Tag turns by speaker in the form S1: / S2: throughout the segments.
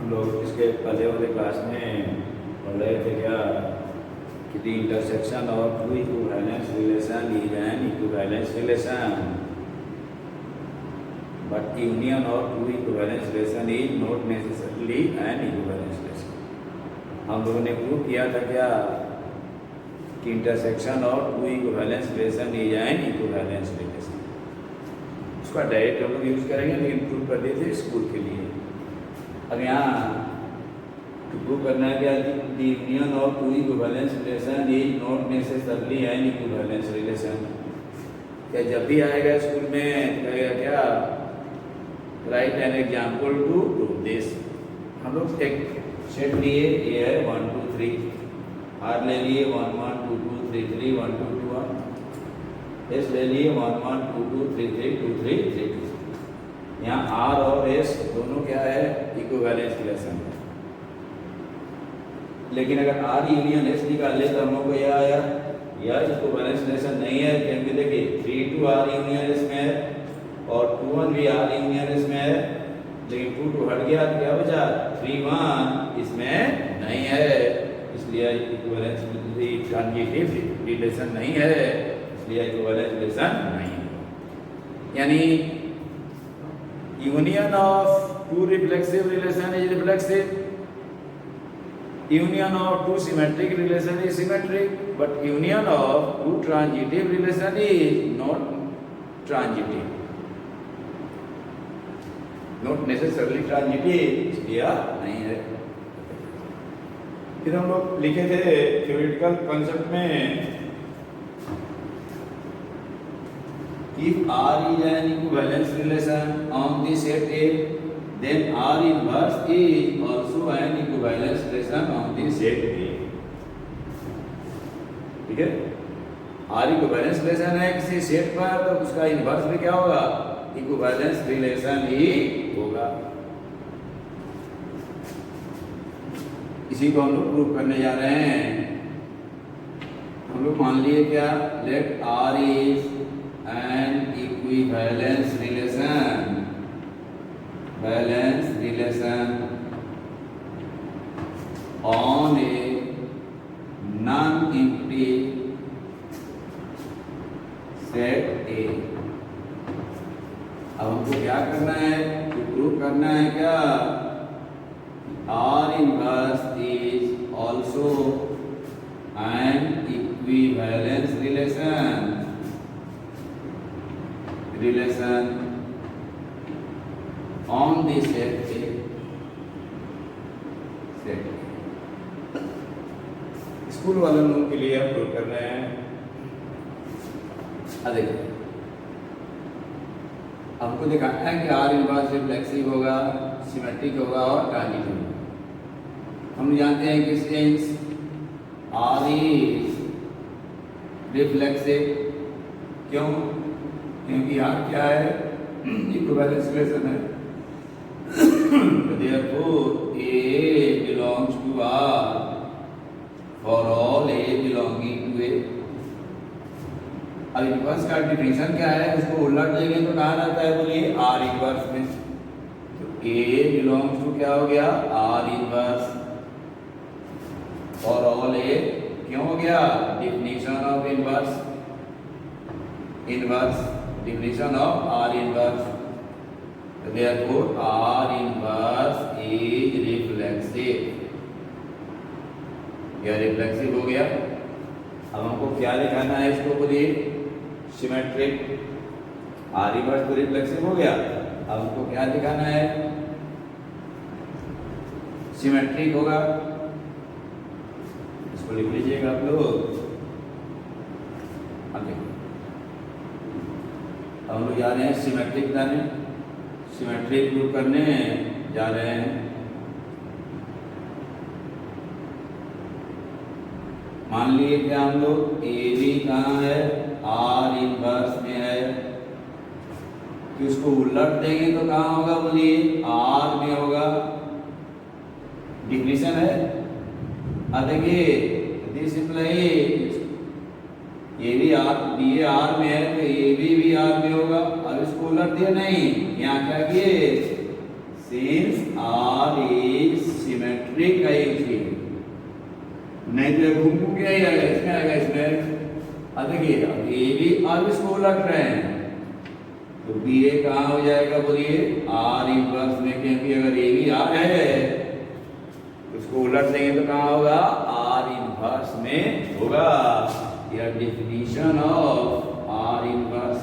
S1: हम लोग इसके पहले वाले क्लास में पढ़ रहे थे क्या कि the intersection of two equivalence relation is an equivalence relation but union of two equivalence relation is not necessarily an equivalence relation. हम लोगों ने प्रूव किया था क्या कि intersection of two equivalence relation is an equivalence relation. उसका direct हम लोग यूज करेंगे लेकिन प्रूव कर दिए थे स्कूल के लिए। अब यहाँ प्रूव करना है क्या the union of two equivalence relation is not necessarily an equivalence relation. क्या जब भी आएगा स्कूल में कहेगा क्या write an example to prove this. हम लोग एक सेट लिए ये है 1 2 3 आर ले लिए 1 1 2 2 3 3 1 2 2 1 एस ले लिए 1 1 2 2 3 3 2 3 3 2। यहाँ आर और एस दोनों क्या है इक्विवेलेंस रिलेशन है। लेकिन अगर आर यूनियन एस निकाल ले तो हम लोग को यह आया यह इक्विवेलेंस रिलेशन नहीं है क्योंकि देखिए 3 2 आर यूनियन एस में है और 2 1 भी आर यूनियन एस में है। लेकिन 2 2 हट गया तो क्या बचा 3 1 इसमें नहीं है, इसलिए इक्विवेलेंस ट्रांजिटिव रिलेशन नहीं है, इसलिए इक्विवेलेंस रिलेशन नहीं है। यानी union of two reflexive relation is reflexive, union of two symmetric relation is symmetric, but union of two transitive relation is not transitive, not necessarily transitive, इसलिए नहीं है। फिर हम लोग लिखे थे थ्योरेटिकल कंसेप्ट में if R is an equivalence relation on the set A, then R inverse is also an equivalence relation on the set A। ठीक है, R equivalence relation है किसी सेट पर तो उसका इनवर्स भी क्या होगा इक्विवेलेंस रिलेशन ही होगा। इसी को हम लोग प्रूव करने जा रहे हैं। हम लोग मान लिए क्या late R is an equivalence relation on a non-empty set A। अब हमको क्या करना है तो प्रूव करना है क्या R inverse is also an equivalence relation on the set A। School वाले लोगों के लिए हम प्रूव कर रहे हैं। देखिए हमको दिखाना है कि आर इनवर्स रिफ्लेक्सिव होगा, सिमेट्रिक होगा और ट्रांजिटिव होगा। हम जानते हैं कि सिंस आर इज रिफ्लेक्सिव, क्यों? क्योंकि आर क्या है इक्विवेलेंस रिलेशन है। Therefore A belongs to R for all A belonging to A। अब इनवर्स का डिफिनेशन क्या है उसको उलट देंगे तो कहाँ रहता है बोलिए आर इनवर्स में। तो A बिलोंग्स टू क्या हो गया are inverse for all A। क्यों हो गया definition of inverse definition of R inverse। Therefore R inverse is reflexive। यह रिफ्लेक्सिव हो गया। अब हमको क्या दिखाना है इसको बोलिए सिमेट्रिक। R inverse तो रिफ्लेक्सिव हो गया, अब हमको क्या दिखाना है सिमेट्रिक होगा। इसको लिख लीजिएगा आप लोग। हम लोग जा रहे हैं सिमेट्रिक बनाने, सिमेट्रिक प्रूव करने जा रहे हैं। मान लिए क्या हम लोग ए बी कहाँ है आर इनवर्स में है कि उसको उलट देंगे तो कहाँ होगा बोलिए आर में होगा। डिफिनेशन है। अब देखिए दिस इम्प्लाइज ये भी आर बी ए आर में है तो ये भी आर में होगा। अब इसको उलट दिया नहीं, यहाँ क्या किए सिंस आर इज सिमेट्रिक का यूज किए, नहीं तो घूम घूम के ही आएगा, इसमें आएगा इसमें। अब देखिए अब इसको उलट रहे हैं तो बी ए कहाँ हो जाएगा बोलिए, आर इनवर्स में, क्योंकि अगर ए बी आर है तो उसको उलट देंगे तो कहाँ होगा, आर इनवर्स में होगा। या definition of R inverse,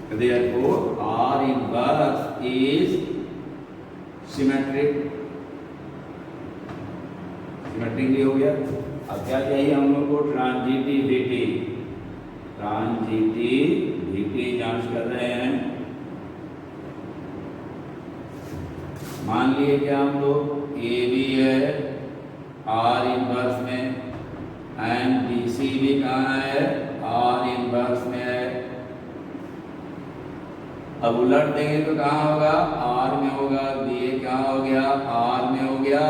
S1: therefore R inverse is symmetric, symmetrically हो गया। अब क्या चाहिए हम लोग को, ट्रांजिटिविटी, ट्रांजिटिविटी जांच कर रहे हैं। मान लिए क्या हम लोग ए बी है आर इनवर्स में एंड बी सी भी कहाँ है, आर इनवर्स में है। अब उलट देंगे तो कहाँ होगा, आर में होगा, बी ए कहाँ हो गया, आर में हो गया,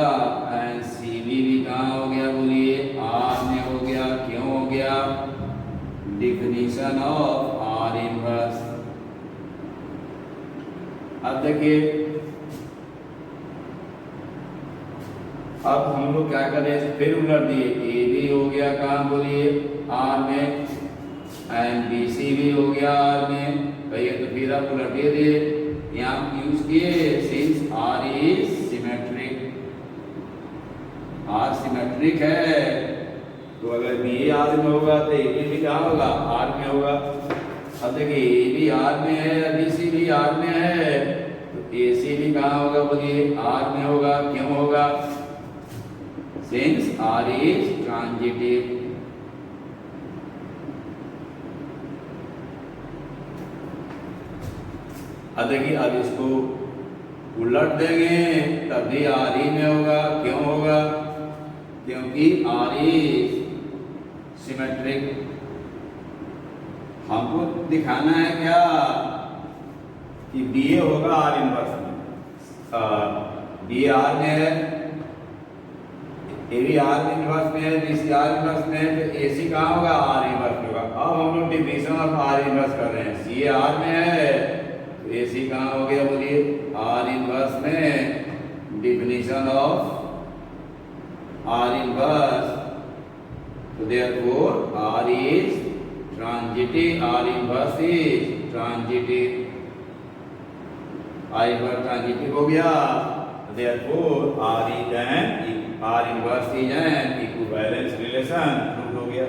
S1: एंड सी बी भी कहाँ हो गया बोलिए, आर में हो गया। क्यों हो गया, डिफिनीशन ऑफ आर इनवर्स। अब देखिए अब हम लोग क्या करें, फिर उलट दिए, ए बी हो गया कहाँ बोलिए, आर में, एंड बी सी भी हो गया आर में। कहिए तो फिर आप उलटिए दे, यहाँ यूज किए since R is symmetric, R symmetric है तो अगर बी आर में होगा तो ए भी कहाँ होगा, आर में होगा। अब देखिए ए भी आर में है, बी सी भी आर में है, तो ए सी भी कहाँ होगा बोलिए, आर में होगा। क्यों होगा, सिंस आर इज ट्रांजिटिव। अब देखिए अब इसको उलट देंगे तब भी आर ही में होगा। क्यों होगा, क्योंकि आर इज सिमेट्रिक। हमको दिखाना है क्या कि बी ए होगा आर इनवर्स में, बी आर में है, ए बी आर इनवर्स में है, बी सी आर इनवर्स में है, तो ए सी कहाँ होगा, आर इनवर्स में होगा। अब हम लोग डिफिनेशन ऑफ आर इनवर्स कर रहे हैं, सी आर में है ए सी कहाँ हो गया बोलिए, आर इनवर्स में। डिफिनेशन ऑफ आर इनवर्स, तो therefore R is transitive, R inverse is transitive, R inverse transitive हो गया। Therefore R is an, R inverse is an equivalence relation prove हो गया।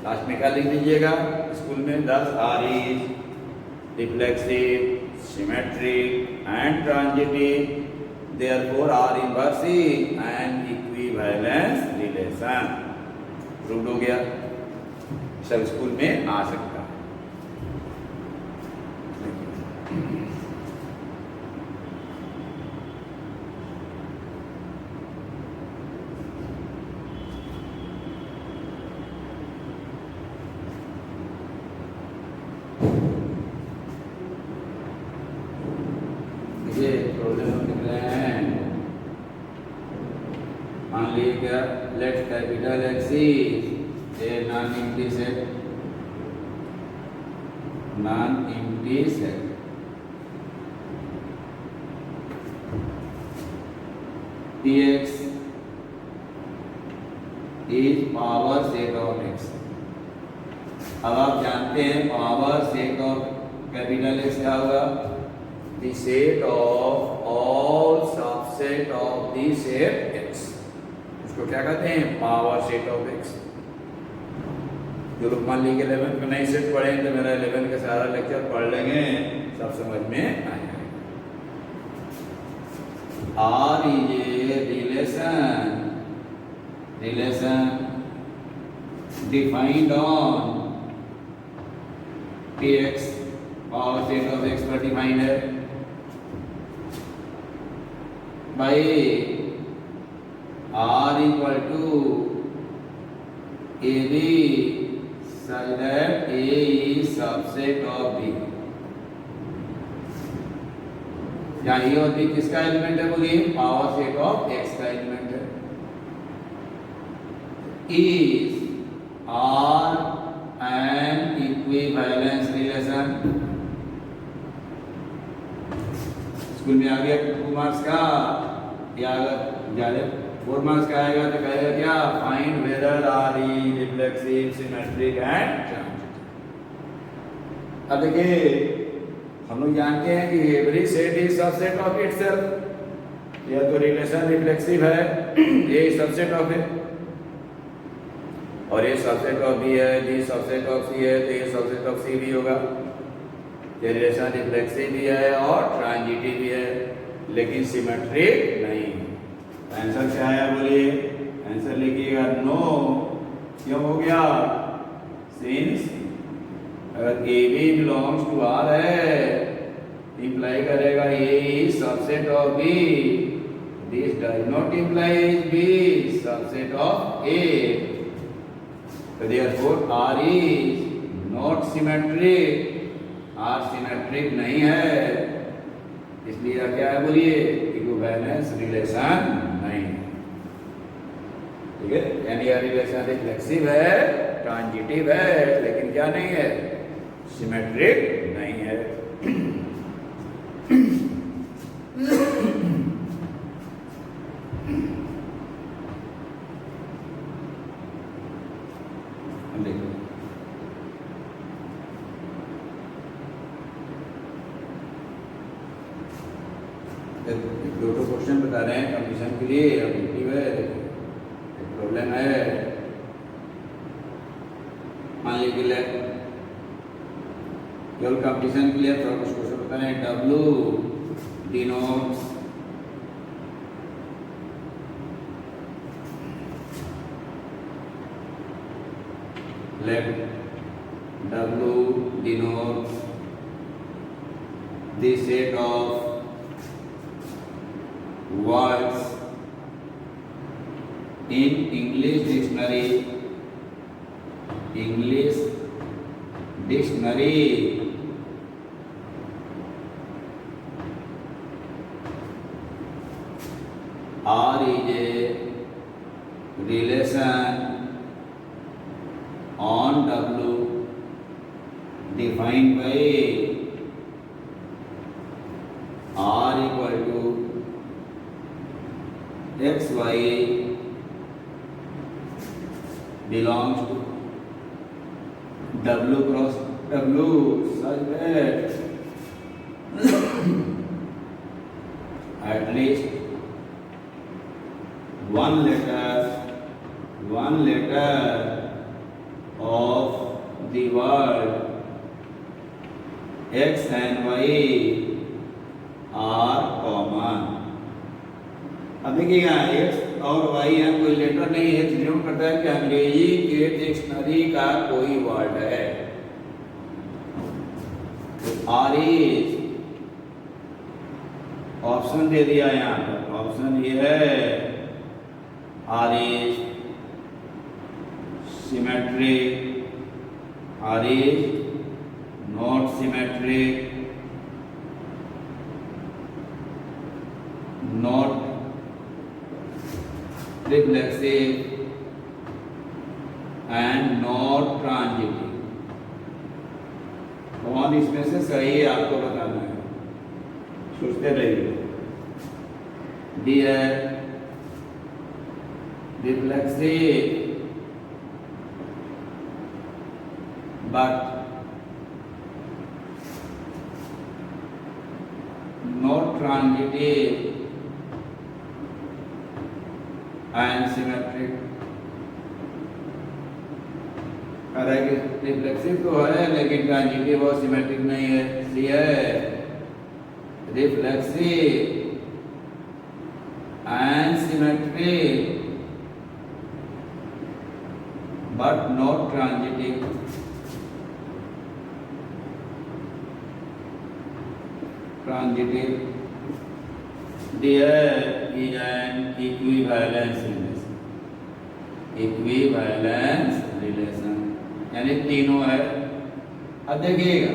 S1: लास्ट में क्या लिख दीजिएगा स्कूल में, 10 R is reflexive, symmetric and transitive, therefore R inverse is an equivalence relation proved हो गया। सब स्कूल में आ सकता है। मान लीजिए क्या, let capital x is a non empty set, non empty set, P x is power set of x. अब आप जानते हैं power set of capital x क्या होगा, the set of all subset of the set x, इसको क्या कहते हैं, पावर सेट ऑफ x। जो लोग मान लीजिए 11th में नहीं सेट पढ़े तो मेरा 11th का सारा लेक्चर पढ़ लेंगे, सब समझ में आएगा। R is a relation defined on px, power set of x पर डिफाइंड है by R equal to AB such that A is subset of B। यहाँ ये और B किसका एलिमेंट है बोलिए, पावर सेट ऑफ X का एलिमेंट है। Is R an equivalence relation? School में आ गया 2 मार्क्स का, या अगर ज़्यादा 4 मार्क्स का आएगा तो कहेगा क्या, find weather R E reflexive symmetric and transitive. अब देखिए हम लोग जानते हैं कि every set is subset of itself, यह तो रिलेशन रिफ्लेक्सिव है, ये सबसेट ऑफ है, और ये सबसेट ऑफ बी है, बी सबसेट ऑफ सी है, तो ये सबसेट ऑफ सी भी होगा। ये रिलेशन रिफ्लेक्सिव भी है और ट्रांजिटिव भी है, लेकिन सिमेट्रिक नहीं। आंसर क्या है बोलिए, आंसर लिखिएगा नो। क्यों हो गया, सिंस अगर A B belongs to R है, इंप्लाई करेगा A is subset of B, this does not imply B subset of A, therefore R is not symmetric, R symmetric नहीं है, इसलिए क्या है बोलिए, इक्विवेलेंस रिलेशन नहीं। ठीक है, यानी यह रिलेशन रिफ्लेक्सिव है, ट्रांजिटिव है, लेकिन क्या नहीं है, सिमेट्रिक नहीं है। दो क्वेश्चन बता रहे हैं कंपटीशन के लिए, ऑब्जेक्टिव है, एक प्रॉब्लम है। मान लीजिए केवल कंपटीशन के लिए थोड़ा कुछ क्वेश्चन बता रहे हैं। W denotes W denotes the set of words in English dictionary R is a relation on W defined by R equal to x y belongs to W cross W such that at least one letter of the word x and y are common। अब देखिएगा x और y यहाँ कोई letter नहीं है, denote करता है कि अंग्रेजी के डिक्शनरी का कोई वर्ड है। तो R इज ऑप्शन दे दिया यहाँ पर, ऑप्शन ये है R is symmetric, R is not symmetric, not reflexive and not transitive. कौन इसमें से सही है आपको बताना है, सोचते रहिए। डी है reflexive but not transitive and symmetric। Reflexive तो है लेकिन ट्रांजिटिव और सिमेट्रिक नहीं है, इसलिए reflexive and symmetric but not transitive। Transitive there is an equivalence relation, equivalence relation यानी तीनों है। अब देखिएगा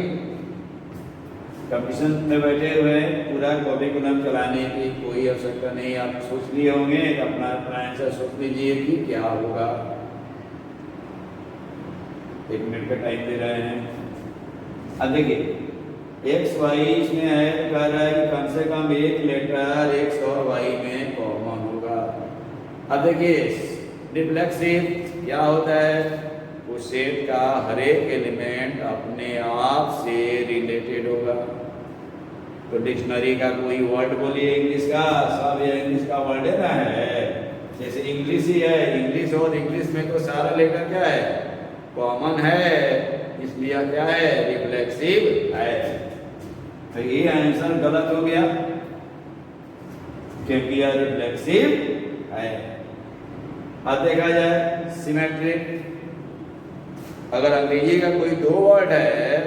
S1: कंपटीशन में बैठे हुए पूरा कॉपी कलम चलाने की कोई आवश्यकता नहीं, आप सोच लिए होंगे, अपना आंसर सोच लीजिए कि क्या होगा। 1 मिनट का टाइम दे रहे हैं। अब देखिए एक्स वाई इसमें है, कह रहा है कि कम से कम एक लेटर एक्स और वाई में कॉमन होगा। अब देखिए रिफ्लेक्सिव क्या होता है, उस सेट का हर एक एलिमेंट अपने आप से रिलेटेड होगा। तो डिक्शनरी का कोई वर्ड बोलिए इंग्लिश का, सब ये इंग्लिश का वर्ड है ना है, जैसे इंग्लिश ही है, इंग्लिश और इंग्लिश में तो सारा लेटर क्या है, कॉमन है, इसलिए क्या है, रिफ्लेक्सिव है। तो ये आंसर गलत हो गया क्योंकि यह रिफ्लेक्सिव है। अब देखा जाए सिमेट्रिक, अगर अंग्रेजी का कोई दो वर्ड है,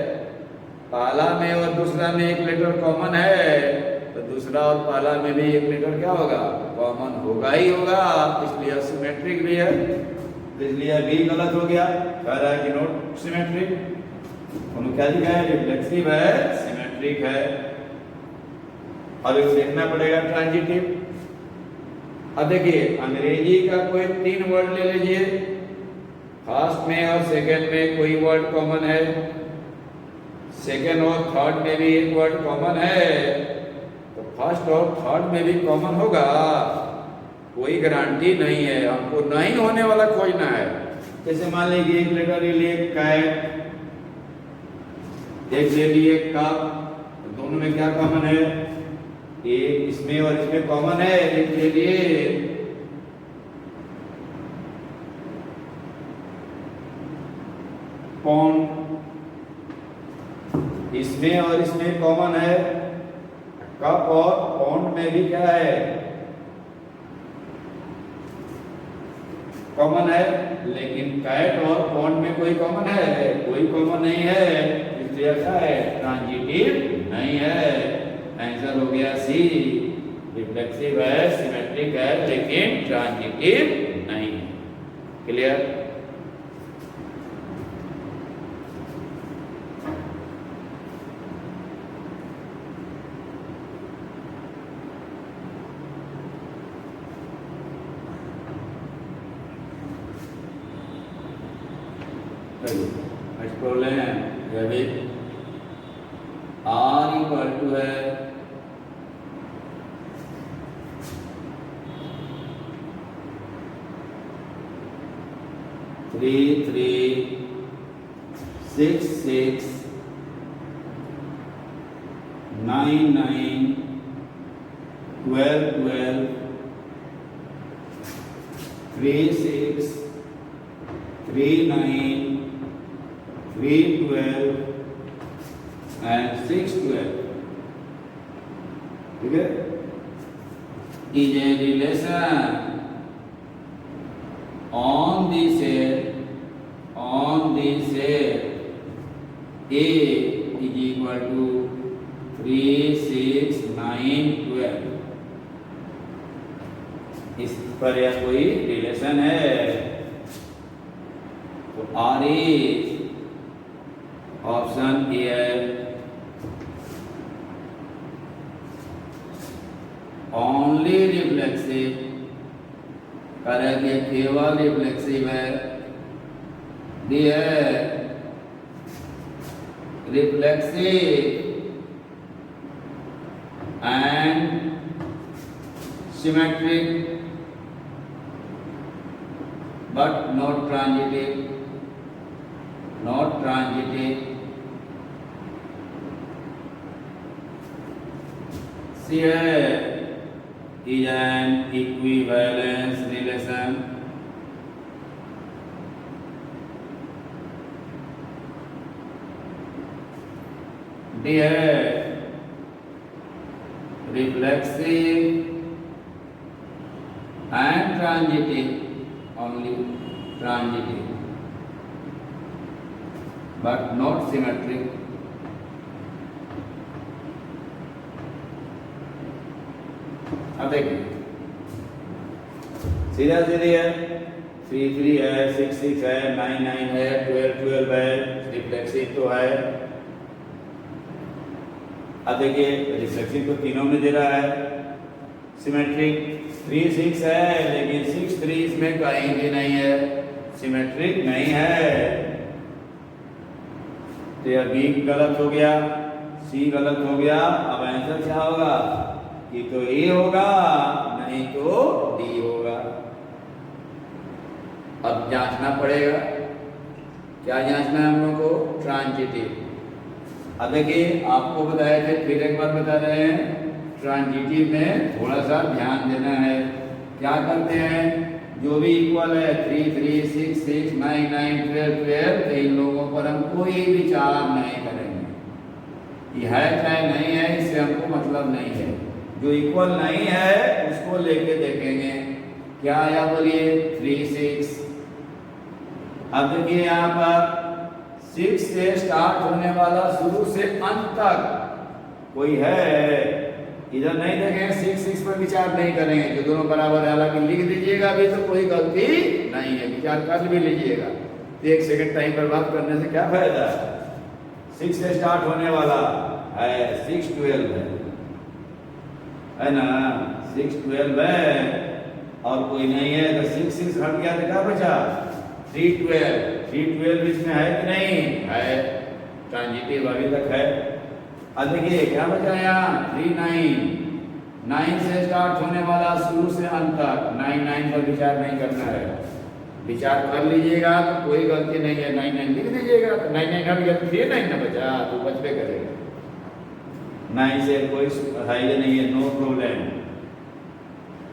S1: पहला में और दूसरा में एक लेटर कॉमन है, तो दूसरा और पहला में भी एक लेटर क्या होगा, कॉमन होगा ही होगा, इसलिए सिमेट्रिक भी है। इसलिए भी गलत हो गया, कह रहा है कि नॉट सिमेट्रिक। उन्होंने क्या लिखा है, रिफ्लेक्सिव है, सिमेट्रिक है। अब इसको देखना पड़ेगा ट्रांजिटिव। अब देखिए अंग्रेजी का कोई तीन वर्ड ले लीजिए, फर्स्ट में और सेकंड में कोई वर्ड कॉमन है, सेकंड और थर्ड में भी एक वर्ड कॉमन है, तो फर्स्ट और थर्ड में भी कॉमन होगा, कोई गारंटी नहीं है, हमको नहीं होने वाला खोजना है। जैसे मान लीजिए एक लेटर ले लिए कैट, एक ले लिए कप, दोनों में क्या कॉमन है, एक इसमें और इसमें कॉमन है। एक ले लिए पॉन्ड, इसमें और इसमें कॉमन है, कप और पॉन्ड में भी क्या है, कॉमन है, लेकिन कैट और पॉन्ड में कोई कॉमन है, कोई कॉमन नहीं है, इसलिए क्या है, ट्रांजिटिव नहीं है। आंसर हो गया सी, रिफ्लेक्सिव है, सिमेट्रिक है, लेकिन ट्रांजिटिव नहीं है। क्लियर? नेक्स्ट प्रॉब्लम है रवि, आर इक्वल टू है 3 3 6 6 9 9 12 12 3 6 3 9 3 12 and 6 12, ठीक है, is a relation on the set A is equal to 3 6 9 12। इस पर यह कोई रिलेशन है, तो आर इज ऑप्शन ए है, ओनली रिफ्लेक्सिव, करेंगे केवल रिफ्लेक्सिव है, डी है reflexive and symmetric but not transitive, not transitive. C है is an equivalence relation, D है reflexive and transitive, only transitive but not symmetric। अब देखिए सीधा सीधी है, 3 3 है, 6 6 है, 9 9 है, 12 12 है, रिफ्लेक्सिव तो है। अब देखिए रिफ्लेक्सिव तो तीनों में दे रहा है, सिमेट्रिक 3 6 है, लेकिन 6 3 इसमें कहीं भी नहीं है, सिमेट्रिक नहीं है, तो यह भी गलत हो गया। सी गलत हो गया। अब आंसर क्या होगा? कि तो ए होगा, नहीं तो डी होगा। अब जांचना पड़ेगा। क्या जांचना है हम लोग को? ट्रांजिटिव। अब देखिए आपको बताए थे, फिर एक बार बता रहे हैं, ट्रांजिटिव में थोड़ा सा ध्यान देना है। क्या करते हैं? जो भी इक्वल है 3 3 6 6 9 9 12 12, तो इन लोगों पर हम कोई विचार नहीं करेंगे। ये है चाहे नहीं है, इससे हमको मतलब नहीं है। जो इक्वल नहीं है उसको लेके देखेंगे। क्या आया बोलिए? 3 6। अब देखिए यहाँ पर 6 से स्टार्ट होने वाला शुरू से अंत तक कोई है? इधर नहीं देखेंगे, 6 6 पर विचार नहीं करेंगे। जो दोनों बराबर है, हालांकि लिख दीजिएगा अभी तो कोई गलती नहीं है, विचार कर भी लीजिएगा। तो 1 सेकंड टाइम पर बात करने से क्या फायदा? 6 से स्टार्ट होने वाला है, 6 12 है ना, 6 12 है और कोई नहीं है, तो 6 6 हट गया तो क्या बचा? 3 12। 3 12 इसमें है कि नहीं है? ट्रांजिटिव अभी तक है। अब देखिए क्या बचा यहाँ? 3 9। 9 से स्टार्ट होने वाला शुरू से अंत तक, 9 9 पर विचार नहीं करना है। विचार कर लीजिएगा तो कोई गलती नहीं है, 9 9 लिख दीजिएगा। तो 9 9 हट गया तो 3 9 ना बचा, तो बचबे करेगा। 9 से कोई है नहीं है, नो प्रॉब्लम।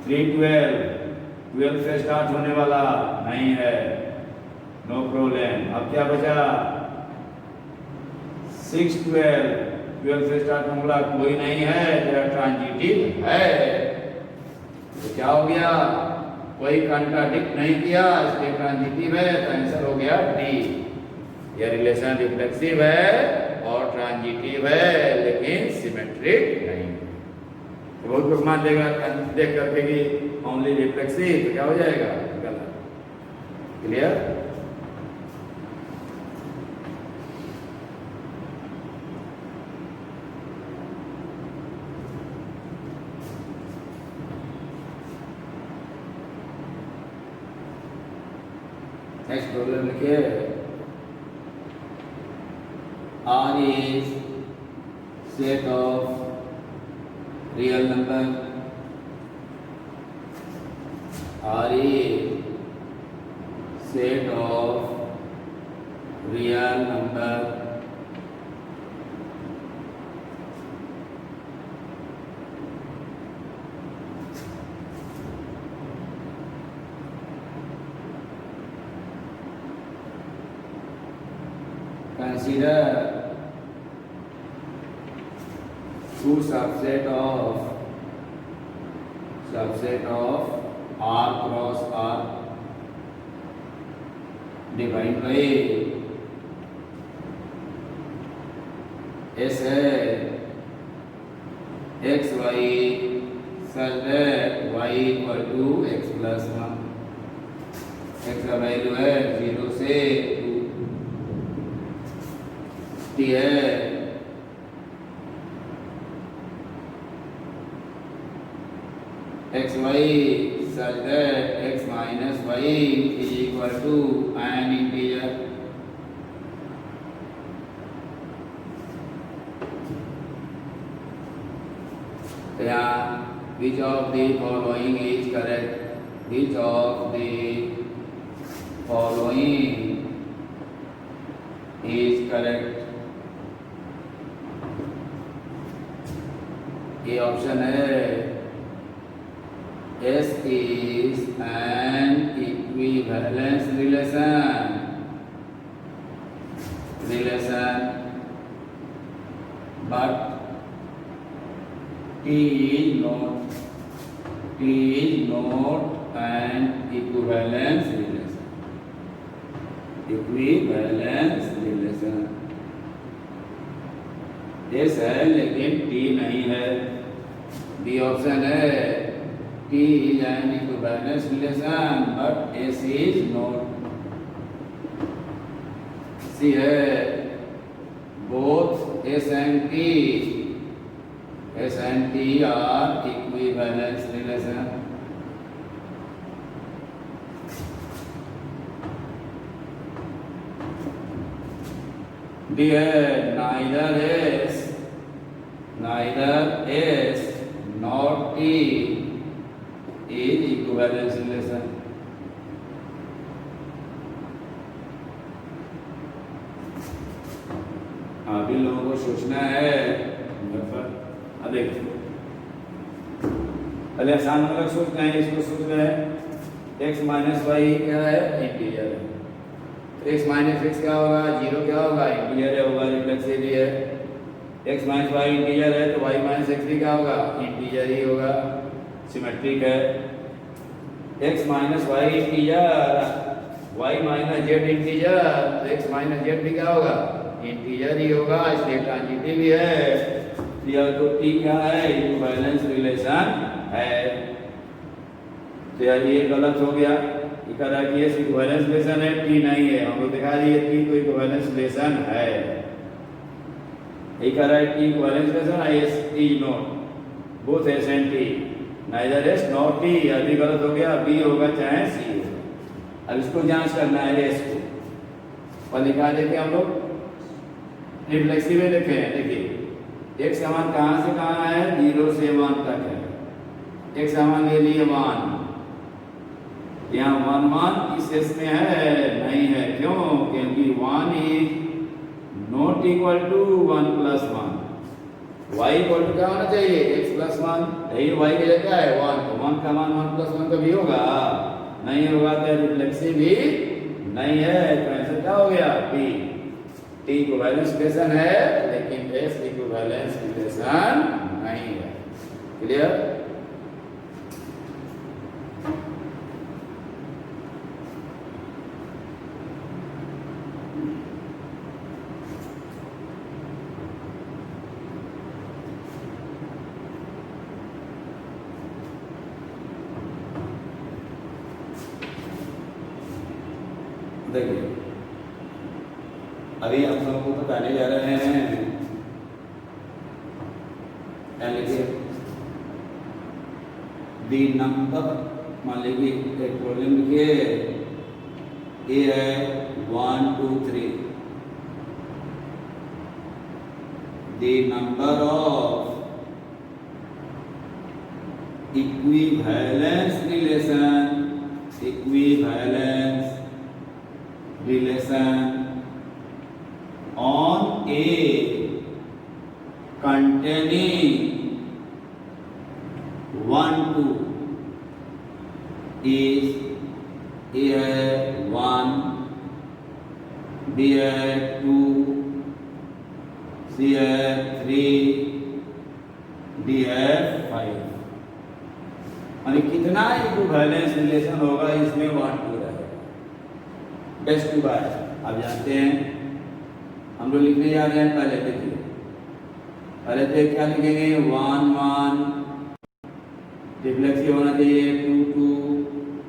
S1: 3 12। 12 से स्टार्ट होने वाला नहीं है, नो प्रॉब्लम। अब क्या बचा? 6 12। 12 से स्टार्ट होने वाला कोई नहीं है, तो ट्रांजिटिव है। तो क्या हो गया? कोई कंट्राडिक्ट नहीं किया, इसलिए ट्रांजिटिव है। तो आंसर हो गया डी। यह रिलेशन रिफ्लेक्सिव है और ट्रांजिटिव है, लेकिन सिमेट्रिक नहीं। तो बहुत लोग मान लेगा देख करके कि ओनली रिफ्लेक्सिव, तो क्या हो जाएगा? गलत। क्लियर? नेक्स्ट प्रॉब्लम लिखिए। R is set of real number. R is set of real number. Consider two subset of R cross R divided by S है x y such that y equal to x plus 1। x का value है 0 से 2। T है x y such that x minus y is equal to an integer। तो यहाँ which of the following is correct? Which of the following is correct? ये option है S is an equivalence relation, but T is not an equivalence relation। S है लेकिन T नहीं है। B option है T is an equivalence relation but S is not। C है both S and T are equivalence relation। D है neither S neither S not T is equivalence relation. अभी लोगों को सोचना है। अब देखिए पहले आसान मतलब सोचना है, इसको सोच रहे हैं एक्स माइनस वाई क्या है, इंटीजर है। तो एक्स माइनस एक्स क्या होगा, जीरो क्या होगा, इंटीजर है, होगा रिफ्लेक्सिव ही है। एक्स माइनस वाई इंटीजर है तो वाई माइनस एक्स भी क्या होगा, इंटीजर ही होगा, सिमेट्रिक है। X minus y integer, y minus z integer, तो एक्स माइनस जेड भी क्या होगा, इंटीजर ही होगा, इसलिए ट्रांजिटिव भी है। यह तो टी क्या है, इक्विवेलेंस रिलेशन है। तो यार ये गलत हो गया, ये कह रहा है कि ये इक्विवेलेंस रिलेशन है, टी नहीं है। हमको दिखा दिए टी तो इक्विवेलेंस रिलेशन है। ये कह रहा है टी इक्विवेलेंस रिलेशन है, S is not both S and T, neither S not T. अभी गलत हो गया, बी होगा चाहे सी होगा। अब इसको जांच करना है एस को, और लिखा देखे हम लोग रिफ्लेक्सिव में लिखे हैं। देखिए एक समान कहाँ से कहाँ है, 0 से 1 तक है। एक समान ले लिए 1, यहाँ 1 1 इस एस में है, नहीं है, क्यों, क्योंकि 1 is not equal to 1 plus 1। Y equal to क्या होना चाहिए, एक्स प्लस 1, यही वाई की जगह है 1, तो 1 का मान 1 प्लस 1 कभी होगा, नहीं होगा, तो रिफ्लेक्सिव भी नहीं है। तो आंसर क्या हो गया, बी। टी इक्विवेलेंस रिलेशन है लेकिन एस इक्विवेलेंस रिलेशन नहीं है। क्लियर। देखिए अभी हम सबको बताने जा रहे हैं, क्या लिखिए, दी नंबर, मान लीजिए एक प्रॉब्लम लिखिए, ए है 1 2 3, the number of equivalence relation, equivalence relation on A containing 1 2 is A है 1, B है 2, C है 3, D है 5। यानी कितना इक्विवेलेंस रिलेशन होगा इसमें 1 2 रहेगा। बेस्ट टू बाय आप जानते हैं, हम लोग लिखने जा रहे हैं। पहले देखिए, पहले तो क्या लिखेंगे, 1 1 रिफ्लेक्सिव होना चाहिए, 2 2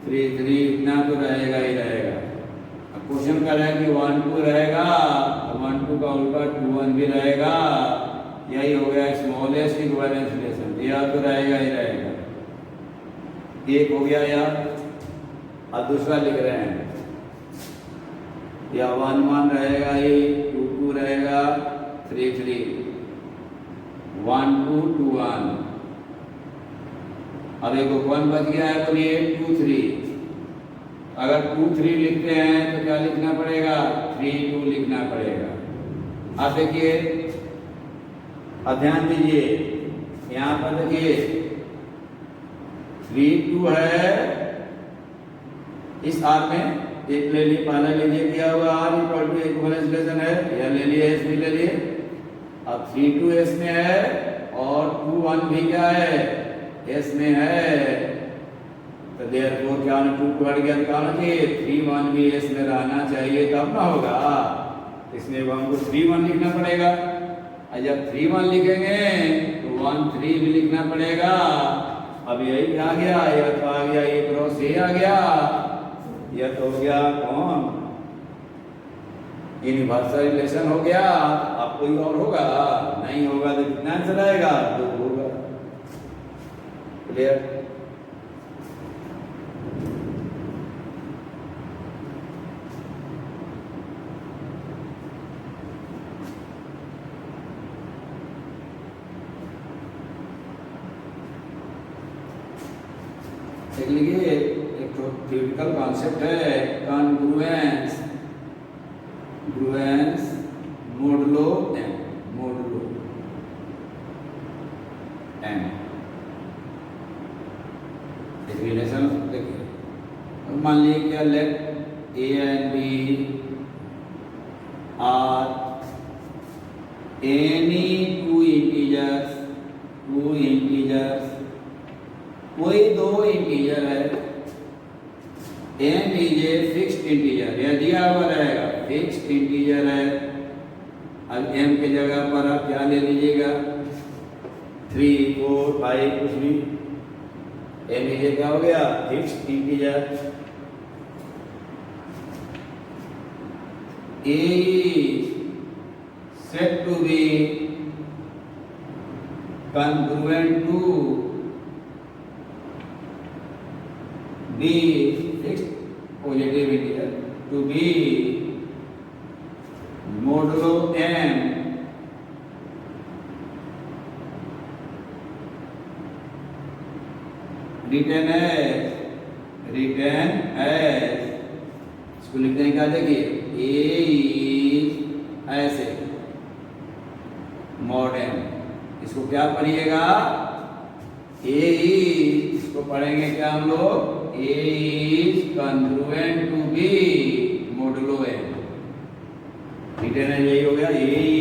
S1: 3 3, इतना तो रहेगा ही रहेगा। अब क्वेश्चन कर रहा है कि 1 2 रहेगा, 1 2 का उल्टा 2 1 भी रहेगा, यही हो गया स्मॉलेस्ट इक्विवेलेंस रिलेशन, यह तो रहेगा ही रहेगा। एक हो गया यार। अब दूसरा लिख रहे हैं, या 1 1 रहेगा ही, 2 2 रहेगा, 3 3, 1 2 2 1। अब एक 1 बच गया है, बोलिए 2 3। अगर 2 3 लिखते हैं तो क्या लिखना पड़ेगा, 3 2 लिखना पड़ेगा। अब देखिए, अब ध्यान दीजिए, यहाँ पर देखिए 3 2 है इस आर में, एक ले लिए, पहला ले लिए, क्या हुआ, R equal to equivalence relation है, यह ले लिए, एस भी ले लिए। अब 3 2 एस में है और 2 1 भी क्या है, एस में है, तो देयरफॉर क्या होना, 2 बढ़ गया तो क्या होना चाहिए, 3 1 भी एस में रहना चाहिए, तब ना होगा। इसमें हमको 3 1 लिखना पड़ेगा, और जब 3 1 लिखेंगे तो 1 3 भी लिखना पड़ेगा। अब यही आ गया, यह तो आ गया, ये क्रॉस ये आ गया, यह तो हो गया कौन, यूनिवर्सल रिलेशन हो गया। अब कोई और होगा नहीं, होगा तो कितना आंसर आएगा, 2 होगा। क्लियर। देख लीजिए, एक तो थ्योरेटिकल कॉन्सेप्ट है कॉन्ग्रुएंस, ग्रुएंस मोडुलो एम, मोडुलो एम, एक रिलेशन देखिए। अब मान लीजिए क्या, let A and B are any two integers, कोई दो इंटीजर है, M is a fixed integer, यह दिया हुआ रहेगा फिक्स्ड इंटीजर है। अब एम के जगह पर आप क्या ले लीजिएगा, 3, 4, 5 कुछ भी, एम इज ए क्या हो गया, fixed integer. A is said to be congruent to B, fixed positive integer, to B modulo M written as, इसको लिखते हैं क्या, देखिए A is ऐसे mod M, इसको क्या पढ़िएगा, ए इसको पढ़ेंगे क्या हम लोग, A is congruent to B modulo M, return यही हो गया, A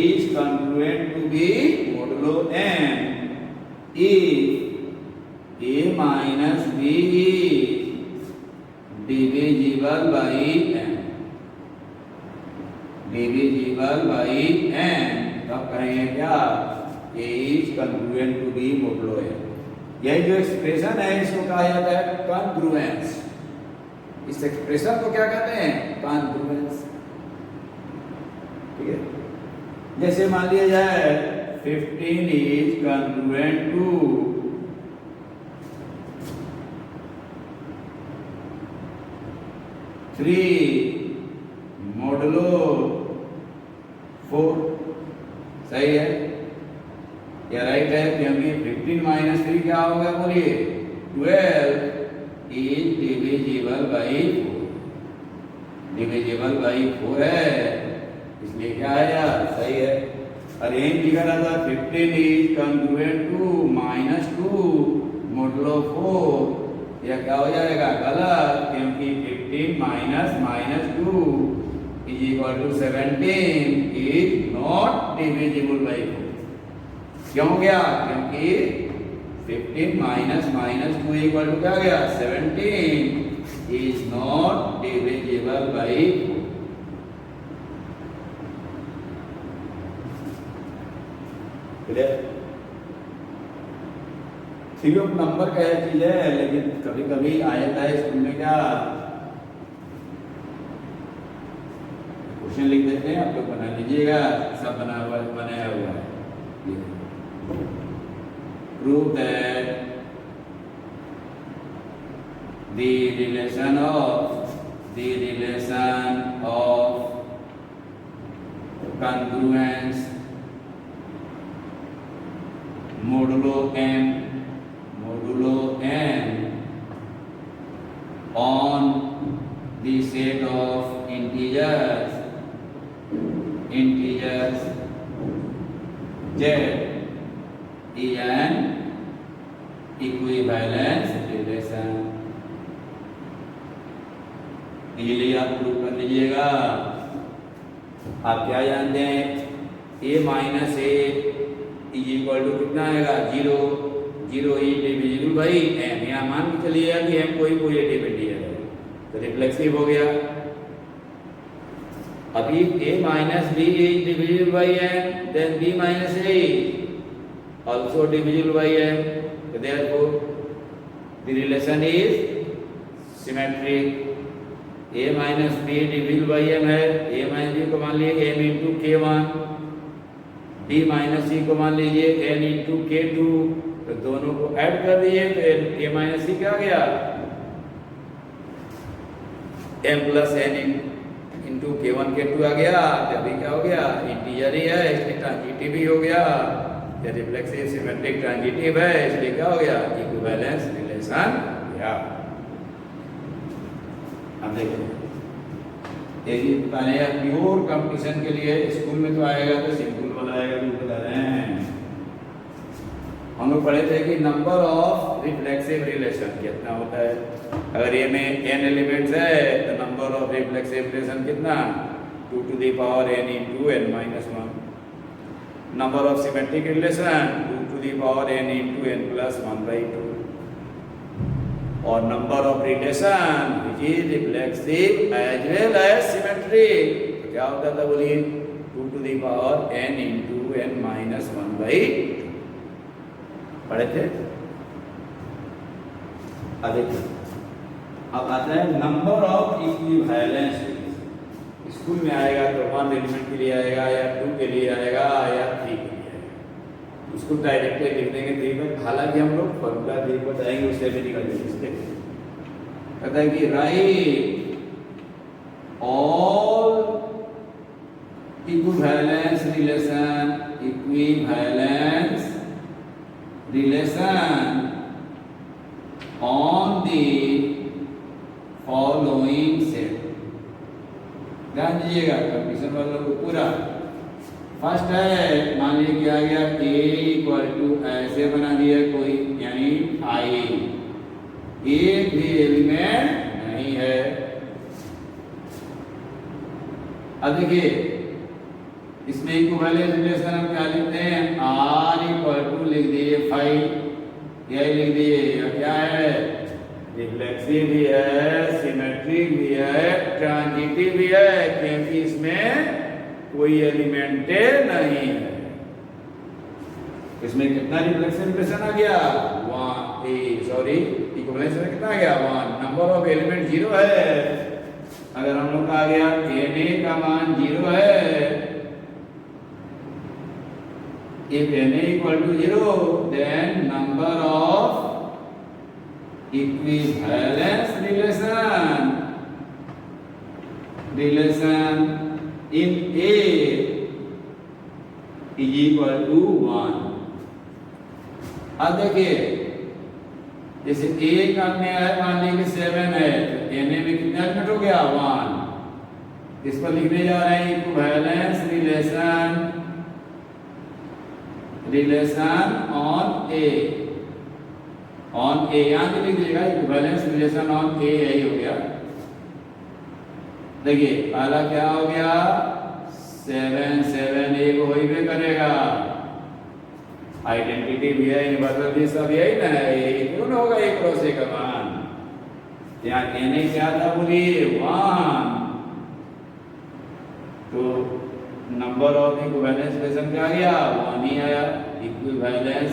S1: is congruent to B modulo M if A minus B divisible by M, divisible by M, तब कहेंगे क्या, A is congruent to B modulo M। यह जो expression है इसको कहा जाता है कॉन्ग्रुएंस, इस एक्सप्रेशन को क्या कहते हैं, कॉन्ग्रुएंस। ठीक है, जैसे मान लिया जाए 15 इज कॉन्ग्रुएंट टू 3 मोडुलो 4, सही है या राइट है, क्योंकि 15 माइनस 3 क्या होगा, बोलिए 12 is divisible by 4, divisible by 4 है, इसलिए क्या है यार, सही है। और यही लिखा रहा था 15 इज कॉन्ग्रुएंट टू -2 मोडुलो 4, यह क्या हो जाएगा, गलत, क्योंकि 15 minus -2 is equal to 17 is not divisible by 4। क्यों गया, क्योंकि 15 माइनस 2 इक्वल टू क्या गया, 17 is not divisible by 4। Clear, theory of number का यह चीज है, लेकिन कभी कभी आ जाता है स्कूल में क्या, क्वेश्चन लिख देते हैं, आप लोग बना लीजिएगा, सब बनाया हुआ है। Prove that the relation of congruence modulo m on the set of integers z is an equivalence relation। इसीलिए आप प्रूव कर लीजिएगा। आप क्या जानते हैं, a minus a is equal to कितना आएगा, 0 0 ई डिविजिबल बाई m। यहाँ मान के चलिएगा कि m कोई पॉजिटिव इंटीजर है, तो रिफ्लेक्सिव हो गया। अभी a minus b is divisible by m, then b minus a also divisible by m, so therefore the relation is symmetric। a minus b divisible by m है, a minus b को मान लीजिए m into k1, b minus c को मान लीजिए n into k2, तो दोनों को ऐड कर दीजिए तो a minus c क्या आ गया, m plus n into k1 k2 आ गया। तभी क्या हो गया, इंटीजर ही है इसलिए ट्रांजिटिव भी हो गया, रिफ्लेक्सिव सिमेट्रिक ट्रांजिटिव है इसलिए क्या हो गया, इक्विवेलेंस रिलेशन। अब देखो एक ही बता रहे हैं प्योर कंपटीशन के लिए स्कूल में तो आएगा तो सिंपल वाला आएगा तो बता रहे हैं। हम लोग पढ़े थे कि नंबर ऑफ रिफ्लेक्सिव रिलेशन कितना होता है। अगर ये में n एलिमेंट्स है तो नंबर ऑफ रिफ्लेक्सिव रिलेशन कितना 2 to the power n into n minus 1। Number of symmetric relation 2 to the power n into n plus 1 by 2। और number of relation which is reflexive as well as symmetric तो क्या होता था बोलिए 2 to the power n into n minus 1 by 2 पढ़े थे। अब आता है नंबर ऑफ इक्विवेलेंस। स्कूल में आएगा तो 1 एलिमेंट के लिए आएगा या 2 के लिए आएगा या 3 के लिए आएगा। उसको डायरेक्ट लिख देंगे 3 पर। हालांकि हम लोग फॉर्मूला 3 पर जाएंगे उससे भी निकल जाएंगे। कहता है कि right all equivalence relation on the following set. ध्यान दीजिएगा कंडीशन वालों को पूरा। फर्स्ट है मान लीजिए क्या गया a इक्वल टू ऐसे बना दिया कोई यानी i एक भी एलिमेंट नहीं है। अब देखिए इसमें इक्विवेलेंस रिलेशन हम क्या लिखते हैं r इक्वल टू लिख दिए 5 यह लिख दिए या क्या है रिफ्लेक्सिव भी है सिमेट्रिक भी है ट्रांजिटिव भी है क्योंकि इसमें कोई एलिमेंट नहीं है। इसमें कितना रिफ्लेक्सिव रिलेशन आ गया 1 सॉरी इक्विवेलेंस में कितना आ गया 1। नंबर ऑफ एलिमेंट 0 है। अगर हम लोग का आ गया na का मान 0 है if na equal to 0 then number of equivalence relation in A is equal to 1। अब देखिए जैसे A का में है मान लीजिए 7 है तो Na में कितना एलिमेंट हो गया 1। इस पर लिखने जा रहे हैं इक्विवेलेंस रिलेशन ऑन A यहाँ पे लिख दीजिएगा इक्विवेलेंस रिलेशन ऑन A यही हो गया। देखिए पहला क्या हो गया 7 एक हो ही भी करेगा आइडेंटिटी भी है यूनिवर्सल भी सब यही ना है यही कौन होगा एक क्रॉस ए का मान। यहाँ Na क्या था बोलिए 1 तो नंबर ऑफ इक्विवेलेंस रिलेशन क्या आ गया 1 ही आया। Equivalence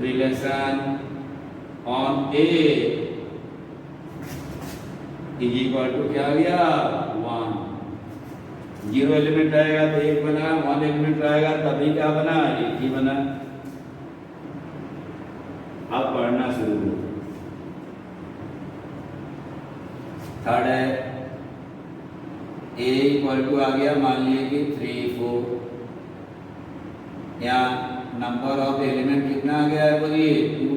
S1: relation on A is equal to क्या आ गया 1। 0 एलिमेंट आएगा तो 1 बना 1 एलिमेंट आएगा तभी क्या बना 1 ही बना। अब पढ़ना शुरू। थर्ड है A इक्वल टू आ गया मान लीजिए कि 3 4। यहाँ नंबर ऑफ एलिमेंट कितना आ गया है बोलिए 2।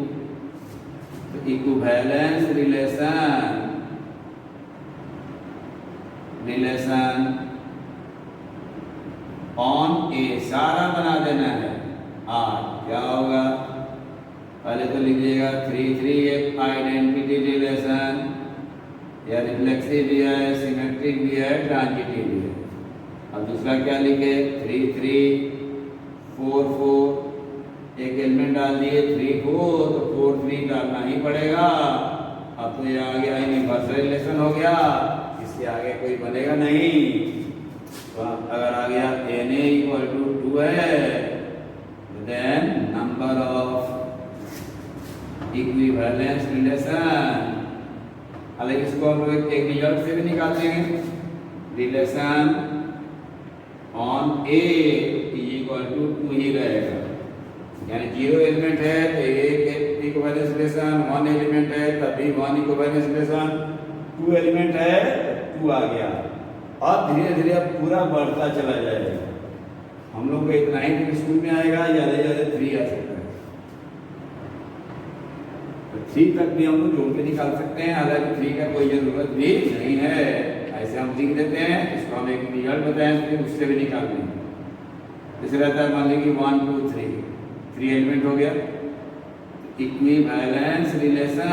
S1: तो इक्विवेलेंस रिलेशन ऑन A सारा बना देना है। क्या होगा पहले तो लिख लीजिएगा 3 3 एक आइडेंटिटी रिलेशन या रिफ्लेक्सिव भी है सिमेट्रिक भी है ट्रांजिटिव भी है। अब दूसरा क्या लिखे 3 3 4 4 एक एलिमेंट डाल दिए 3 4 तो 4 3 डालना ही पड़ेगा। अब तो ये आ गया यूनिवर्सल रिलेशन हो गया इसके आगे कोई बनेगा नहीं। तो अगर आ गया Na इक्वल टू 2 है then number of equivalence relation हालांकि इसको हम लोग एक रिजल्ट से भी निकाल देंगे relation on A equal to 2 ही रहेगा। यानी 0 एलिमेंट है तो एक इक्विवेलेंस रिलेशन 1 एलिमेंट है तभी 1 इक्विवेलेंस रिलेशन 2 एलिमेंट है तो 2 आ गया। अब धीरे धीरे अब पूरा बढ़ता चला जाएगा। हम लोग को इतना ही स्कूल में आएगा ज़्यादा से ज़्यादा 3 आ सकता है। तो 3 तक भी हम लोग जोड़ के निकाल सकते हैं, हालांकि 3 का कोई जरूरत भी नहीं है, ऐसे हम लिख देते हैं। इसको हम एक रिजल्ट बताएं फिर उससे भी निकाल लेंगे। जैसे रहता है मान लीजिए 1 2 3 एलिमेंट हो गया। इक्विवेलेंस रिलेशन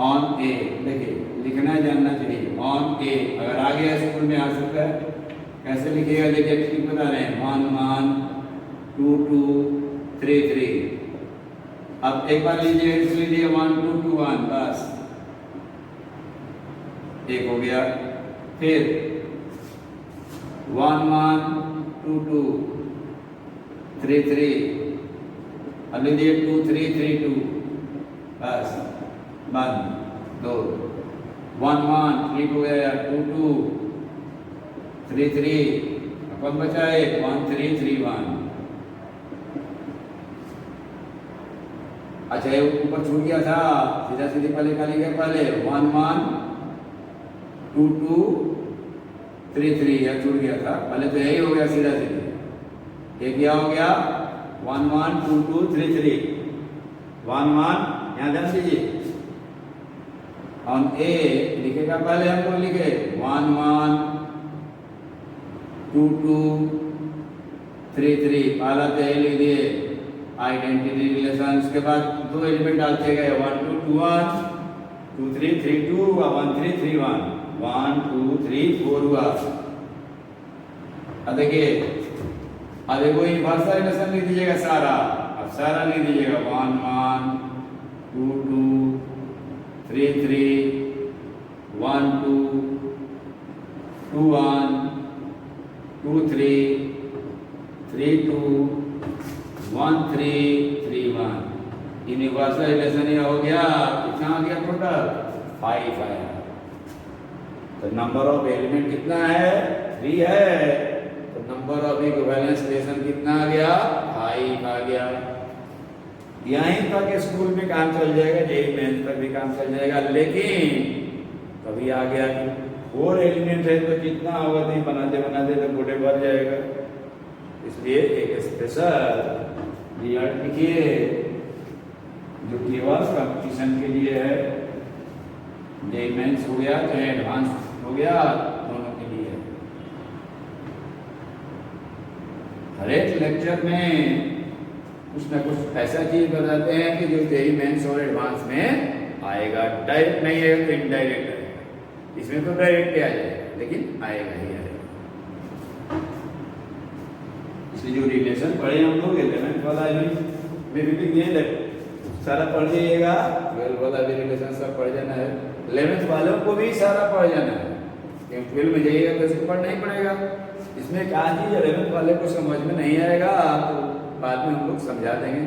S1: ऑन ए, देखिए लिखना जानना चाहिए ऑन ए। अगर आ गया स्कूल में आ सकता है, कैसे लिखिएगा देखिए, ठीक बता रहे हैं 1 1 2 2 3 3। अब एक बार लीजिए, लिख लीजिए 1 2 2 1, बस एक हो गया। फिर 1 1 2 2 3 3, अब लीजिए 2 3 3 2, बस 1 2 1 1 3 हो गया, 2 2 3 3, अपन बचा है 1 3 3 1। अच्छा ये ऊपर छूट गया था, सीधा सीधे पहले निकालेंगे, पहले 1 1 2 2 3 3, यह छूट गया था, पहले तो यही हो गया सीधा सीधे। ये क्या हो गया 1 1 2 2 3 3 1 1, यहाँ ध्यान दीजिए ऑन ए लिखेगा, पहले हमको लिखे 1 1 2 2 3 3, पहला तो यही लिख दिए आइडेंटिटी रिलेशन। उसके बाद 2 एलिमेंट डालते गए 1 2 2 1 2 3 3 2 1 3 3 1 1 2 3 4 हुआ। अब देखिए, अब देखो यूनिवर्सल रिलेशन लिख दीजिएगा सारा, अब सारा लिख दीजिएगा 1 1 2 2 3 3 1 2 2 1 2 3 3 2 1 3 3 1। यूनिवर्सल रिलेशन ये हो गया, कितना आ गया टोटल 5 आया। तो नंबर ऑफ एलिमेंट कितना है 3 है, तो नंबर ऑफ इक्विवेलेंस रिलेशन कितना आ गया 5 आ गया। यहीं तक स्कूल में काम चल जाएगा, जेईई मेंस तक भी काम चल जाएगा, लेकिन कभी आ गया कि 4 एलिमेंट है तो कितना होगा, नहीं बनाते बनाते तो बोर्डे भर जाएगा। इसलिए एक स्पेशल रिजल्ट लिखिए जो केवल कंपटीशन के लिए है, जेईई मेंस हो गया चाहे एडवांस हो गया, दोनों के लिए है। हर एक लेक्चर में कुछ ना कुछ ऐसा चीज बताते हैं कि जो जेईई मेंस और एडवांस में आएगा, डायरेक्ट नहीं आएगा तो इनडायरेक्ट आएगा। इसमें तो डायरेक्ट आ जाएगा, लेकिन आएगा ही आएगा। इसलिए जो रिलेशन पढ़े हम लोग एलिमेंट वाला में भी दिए, सारा पढ़ लीजिएगा, 12 वाला भी रिलेशन सब पढ़ जाना है, 11th वालों को भी सारा पढ़ जाना है, क्योंकि 12 में जाइएगा तो इसको पढ़ना ही पड़ेगा। इसमें क्या चीज 11th वाले को समझ में नहीं आएगा तो बाद में हम लोग समझा देंगे।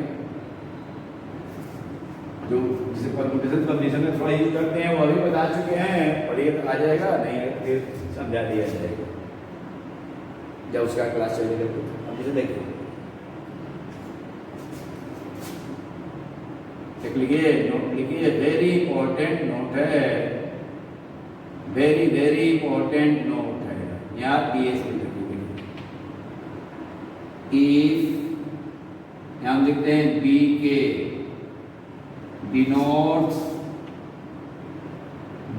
S1: जो जिसे परम्यूटेशन कंडीशन में थोड़ा यूज करते हैं वो अभी बता चुके हैं, पढ़िए तो आ जाएगा, नहीं है फिर समझा दिया जाएगा जब उसका क्लास चलेगा। अब जैसे देखिए लिखिए, नोट लिखिए, वेरी इंपॉर्टेंट नोट है, वेरी वेरी इंपॉर्टेंट नोट है, यहाँ पीएस लिखिए। इफ हम लिखते हैं बी के denotes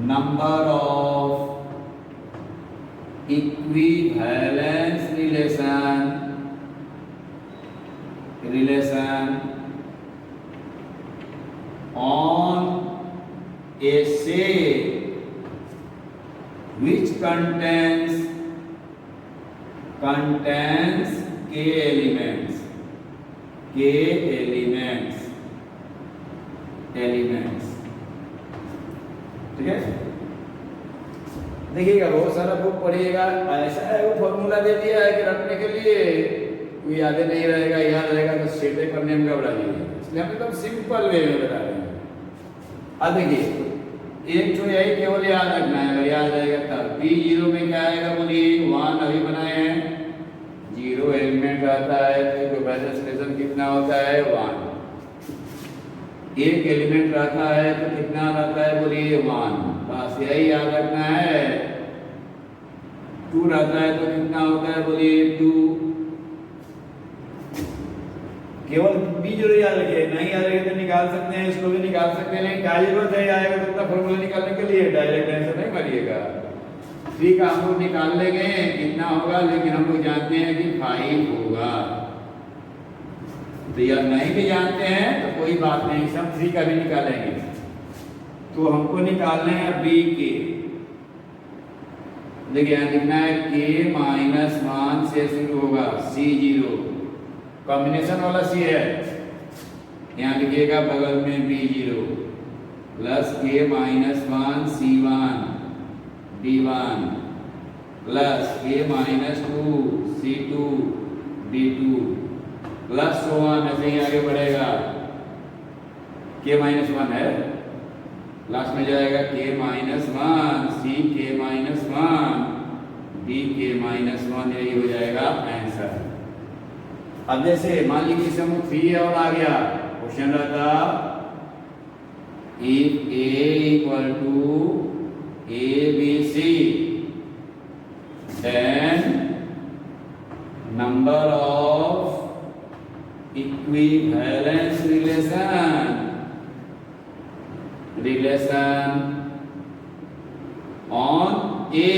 S1: number of equivalence relation on a set which contains k elements, ठीक है। देखिएगा बहुत सारा बुक पढ़िएगा, ऐसा है वो फॉर्मूला दे दिया है कि रखने के लिए, कोई याद नहीं रहेगा, याद रहेगा तो सेटे करने में घबरा जाइए, इसलिए हम एकदम सिंपल वे में बता रहे हैं। अब देखिए एक तो यही केवल याद रखना है, अगर याद रहेगा तब। P0 में क्या आएगा बोलिए, 1 अभी बनाए हैं, 0 एलिमेंट रहता है तो इक्विवेलेंस रिलेशन कितना होता है 1। एक एलिमेंट रहता है तो कितना रहता है बोलिए 1, बस यही याद रखना है। 2 रहता है तो कितना होता है बोलिए 2। केवल B0 याद रखिए, नहीं याद रखिए तो निकाल सकते हैं, इसको भी निकाल सकते हैं, लेकिन क्या जरूरत है आएगा तो अपना फॉर्मूला निकालने के लिए डायरेक्ट आंसर नहीं मारिएगा। 3 का हम लोग निकाल लेंगे कितना होगा, लेकिन हम लोग जानते हैं कि 5 होगा। तो यार नहीं भी जानते हैं तो कोई बात नहीं, सब 3 का भी निकालेंगे। तो हमको निकालना है बी के, देखिए यहाँ लिखना है के माइनस 1 से शुरू होगा, C0 कॉम्बिनेशन वाला C है, यहाँ लिखिएगा बगल में B0 प्लस के माइनस 1 C1 D1 प्लस के minus 2 C2 D2 plus so on, ऐसे ही आगे बढ़ेगा। के माइनस 1 है, लास्ट में जाएगा के माइनस 1 C के माइनस 1 D के माइनस 1, यही हो जाएगा आंसर। अब जैसे मान लीजिए समूह 3 और आ गया, क्वेश्चन रहता if A equal to ABC then number of equivalence relation on A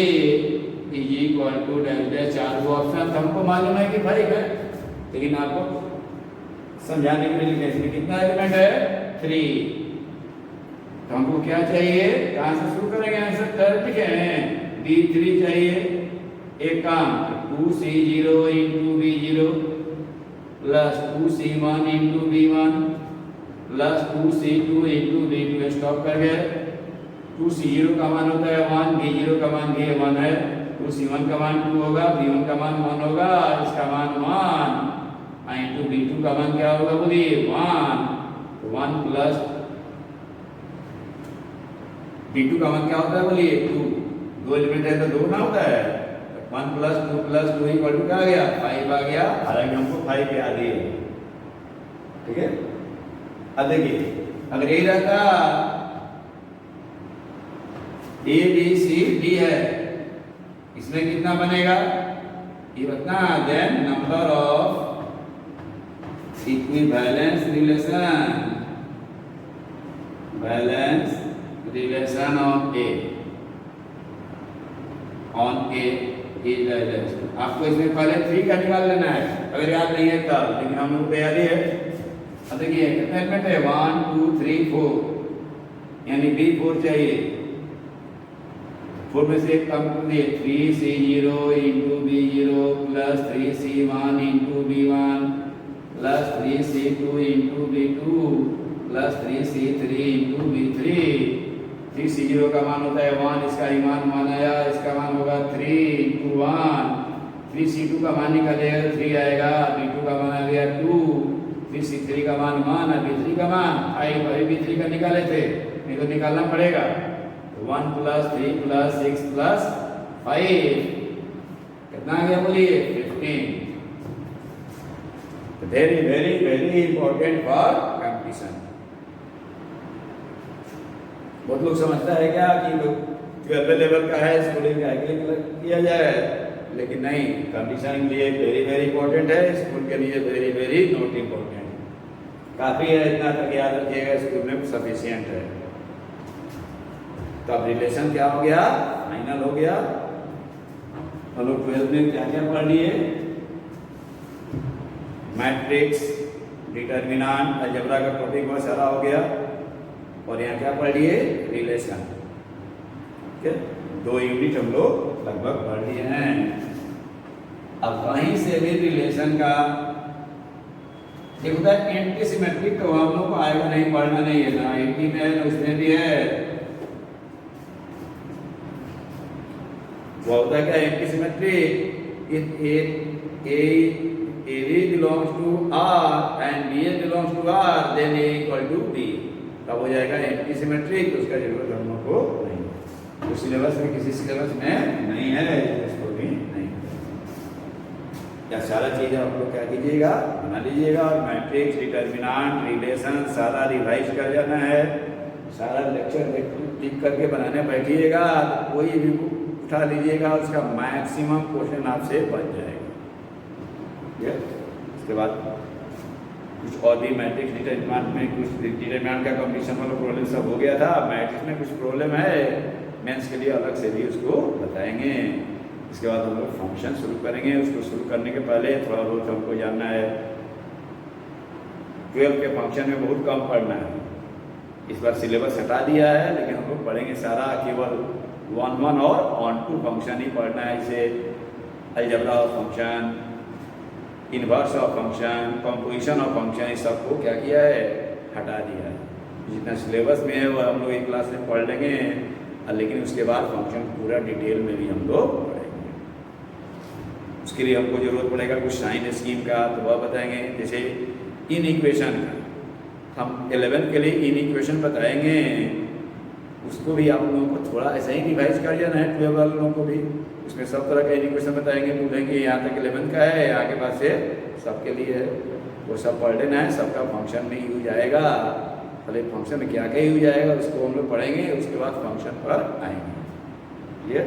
S1: is equal to delta 4। वो ऑप्शन हमको मालूम है कि 5 है, लेकिन आपको समझाने के लिए लिखे कितना एलिमेंट है 3। तो हमको क्या चाहिए, कहां से शुरू करेंगे आंसर, थर्ड लिखे हैं D3 चाहिए। एक काम 2C0 into B0 plus 2C1 into B1 plus 2C2 into B2, stop कर गए। 2C0 का मान होता है 1, B0 का मान भी 1 है, 2C1 का मान 2 होगा, B1 का मान 1 होगा, इसका मान 1 इंटू B2 का मान क्या होगा बोलिए 1 प्लस B2 का मान क्या होता है बोलिए 2, 2 एलिमेंट है तो 2 ना होता है, 1 प्लस 2 इक्वल टू क्या आ गया 5 आ गया, हालांकि हमको 5 याद ही है। ठीक है, अब देखिए अगर यही रहता A B C D है, इसमें कितना बनेगा ये बतना, then number of equivalence relation on A is balance. आपको इसमें पहले 3 का निकाल लेना है, अगर याद नहीं है तब, लेकिन हम लोग तैयारी है। अब देखिए कितने एलिमेंट है 1 2 3 4, यानी B4 चाहिए। 4 में से एक कम कर दिए 3C0 into B0 plus 3C1 into B1 plus 3C2 into B2 plus 3C3 into B3। 3C0 का मान होता है 1, इसका ही मान 1 आया, इसका मान होगा 3 इंटू 1। 3C2 का मान निकालेगा 3 आएगा, B2 का मान आ गया 2, 3C3 का मान 1 और B3 का मान 5, अभी B3 का निकाले थे, नहीं तो निकालना पड़ेगा। 1 प्लस 3 प्लस 6 प्लस 5 कितना आ गया बोलिए 15। Very very very important for competition. बहुत लोग समझता है क्या कि 12 लेवल का है, स्कूलिंग का किया जाए, लेकिन नहीं, कंपटीशन के लिए वेरी वेरी इंपॉर्टेंट है, स्कूल के लिए वेरी वेरी नॉट इंपॉर्टेंट। काफ़ी है, इतना तक याद रखिएगा, स्कूल में सफिशिएंट है। तो अब रिलेशन क्या हो गया, फाइनल हो गया। हम लोग 12th में क्या क्या पढ़ लिए, मैट्रिक्स, डिटर्मिनेंट, अलजेब्रा का टॉपिक बहुत सारा हो गया, और यहाँ क्या पढ़ लिए रिलेशन। ठीक है, 2 यूनिट हम लोग लगभग पढ़ लिए हैं। अब कहीं से भी रिलेशन का एक होता है एंटी सिमेट्रिक, तो हम लोग को आएगा नहीं, पढ़ना नहीं है ना, 80 में है ना, उसमें भी है। वो होता है क्या anti symmetric, if AB belongs to R and BA belongs to R, then A equal to B, तब हो जाएगा एंटी सिमेट्रिक। उसका जरूरत हम लोग को नहीं, तो सिलेबस में किसी सिलेबस में नहीं है, इसको भी नहीं। या सारा चीज़ आप लोग क्या कीजिएगा, बना लीजिएगा, और मैट्रिक्स, डिटर्मिनेंट, रिलेशन सारा रिवाइज कर जाना है। सारा लेक्चर टिक करके बनाने बैठिएगा, कोई भी उठा लीजिएगा, उसका मैक्सिमम क्वेश्चन आपसे बच जाएगा। इसके बाद कुछ और भी मैट्रिक्स डिटरमिनेंट में कुछ डिटरमिनेंट का कंपटीशन वाला प्रॉब्लम सब हो गया था। मैट्रिक्स में कुछ प्रॉब्लम है, मेंस के लिए अलग से भी उसको बताएंगे। इसके बाद हम लोग फंक्शन शुरू करेंगे। उसको शुरू करने के पहले थोड़ा बहुत हमको जानना है, 12 के फंक्शन में बहुत कम पढ़ना है। इस बार सिलेबस हटा दिया है, लेकिन हम लोग पढ़ेंगे सारा, केवल 1 और ऑन-टू फंक्शन ही पढ़ना है। इसे algebra of function, inverse of function, composition of function, इस सबको क्या किया है, हटा दिया है। जितना सिलेबस में है वो हम लोग एक क्लास में पढ़ लेंगे, लेकिन उसके बाद फंक्शन पूरा डिटेल में भी हम लोग पढ़ेंगे। उसके लिए हमको जरूरत पड़ेगा कुछ साइन स्कीम का, तो वह बताएंगे। जैसे इन इक्वेशन का हम 11 के लिए इन इक्वेशन बताएंगे, उसको भी आप लोगों को थोड़ा ऐसा ही रिवाइज कर जाना है। 12 वाले लोगों को भी उसमें सब तरह का इक्वेशन बताएंगे, बोलेंगे यहाँ तक 11 का है, आगे पास से सबके लिए है, वो सब पढ़ लेना है। सबका फंक्शन में यूज आएगा, पहले फंक्शन में क्या क्या यूज आएगा उसको हम लोग पढ़ेंगे, उसके बाद फंक्शन पर आएंगे। ये